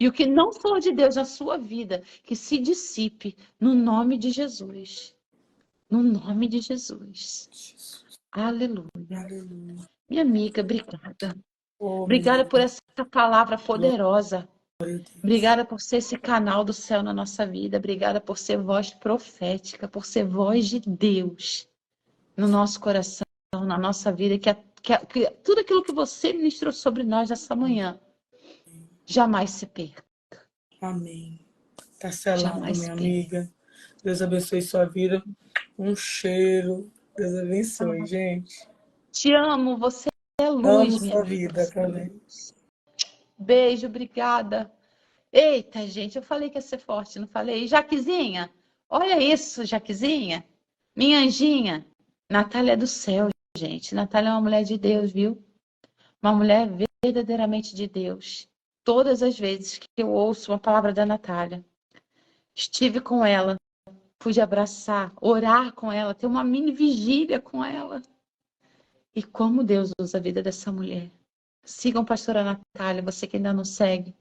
S1: E o que não for de Deus na sua vida, que se dissipe no nome de Jesus. No nome de Jesus.
S2: Jesus.
S1: Aleluia.
S2: Aleluia.
S1: Minha amiga, obrigada.
S2: Oh,
S1: Obrigada por essa palavra poderosa.
S2: glória a Deus.
S1: Obrigada por ser esse canal do céu na nossa vida. Obrigada por ser voz profética, por ser voz de Deus no nosso coração, na nossa vida. Que tudo aquilo que você ministrou sobre nós nessa manhã jamais se perca.
S2: Amém. Tá selado,
S1: Jamais se
S2: minha
S1: perca.
S2: amiga. Deus abençoe sua vida. Um cheiro. Deus abençoe, gente.
S1: Te amo, você é
S2: Amo
S1: luz, minha
S2: sua
S1: amiga.
S2: vida também.
S1: Beijo, obrigada. Eita, gente, eu falei que ia ser forte, não falei? Jaquezinha, olha isso, Jaquezinha. Minha anjinha. Natália é do céu, gente. Natália é uma mulher de Deus, viu? Uma mulher verdadeiramente de Deus. Todas as vezes que eu ouço uma palavra da Natália, estive com ela, pude abraçar, orar com ela, ter uma mini vigília com ela. E como Deus usa a vida dessa mulher. Sigam a pastora Natália, você que ainda não segue.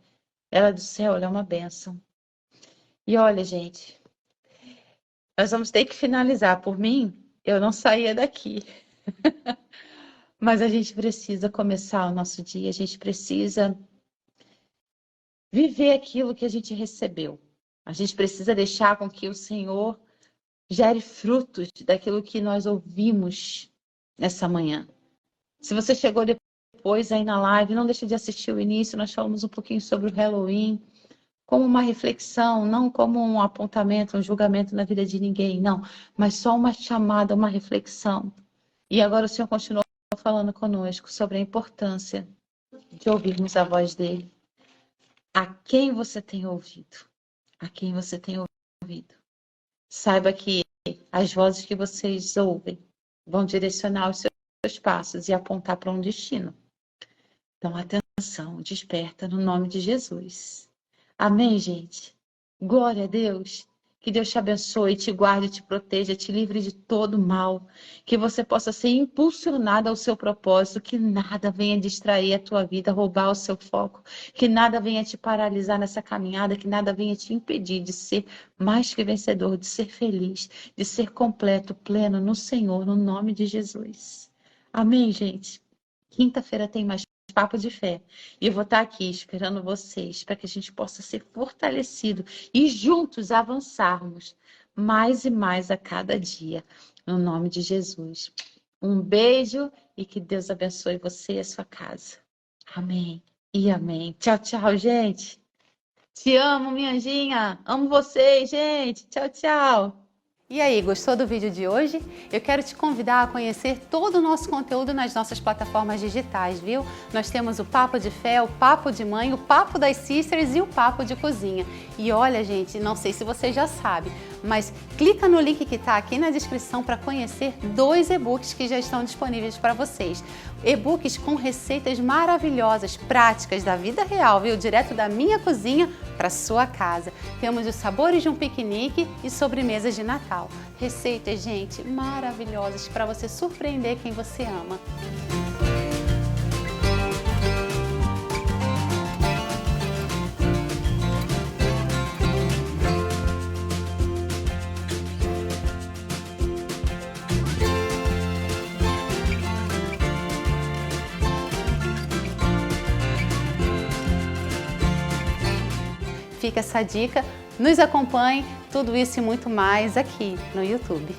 S1: Ela é do céu, ela é uma bênção. E olha, gente, nós vamos ter que finalizar. Por mim, eu não saía daqui. Mas a gente precisa começar o nosso dia, a gente precisa viver aquilo que a gente recebeu. A gente precisa deixar com que o Senhor gere frutos daquilo que nós ouvimos nessa manhã. Se você chegou depois aí na live, não deixe de assistir o início, nós falamos um pouquinho sobre o Halloween, como uma reflexão, não como um apontamento, um julgamento na vida de ninguém, não, mas só uma chamada, uma reflexão. E agora o Senhor continua falando conosco sobre a importância de ouvirmos a voz dele. A quem você tem ouvido? A quem você tem ouvido? Saiba que as vozes que vocês ouvem vão direcionar os seus passos e apontar para um destino. Então, atenção, desperta no nome de Jesus. Amém, gente? Glória a Deus. Que Deus te abençoe, te guarde, te proteja, te livre de todo mal. Que você possa ser impulsionado ao seu propósito, que nada venha distrair a tua vida, roubar o seu foco, que nada venha te paralisar nessa caminhada, que nada venha te impedir de ser mais que vencedor, de ser feliz, de ser completo, pleno no Senhor, no nome de Jesus. Amém, gente? Quinta-feira tem mais Papo de Fé. E eu vou estar aqui esperando vocês para que a gente possa ser fortalecido e juntos avançarmos mais e mais a cada dia, no nome de Jesus. Um beijo e que Deus abençoe você e a sua casa. Amém e amém. Tchau, tchau, gente. Te amo, minha anjinha. Amo vocês, gente. Tchau, tchau. E aí, gostou do vídeo de hoje? Eu quero te convidar a conhecer todo o nosso conteúdo nas nossas plataformas digitais, viu? Nós temos o Papo de Fé, o Papo de Mãe, o Papo das Sisters e o Papo de Cozinha. E olha, gente, não sei se você já sabe, mas clica no link que está aqui na descrição para conhecer 2 e-books que já estão disponíveis para vocês. E-books com receitas maravilhosas, práticas da vida real, viu? Direto da minha cozinha para sua casa. Temos os sabores de um piquenique e sobremesas de Natal. Receitas, gente, maravilhosas para você surpreender quem você ama. Fica essa dica, nos acompanhe, tudo isso e muito mais aqui no YouTube.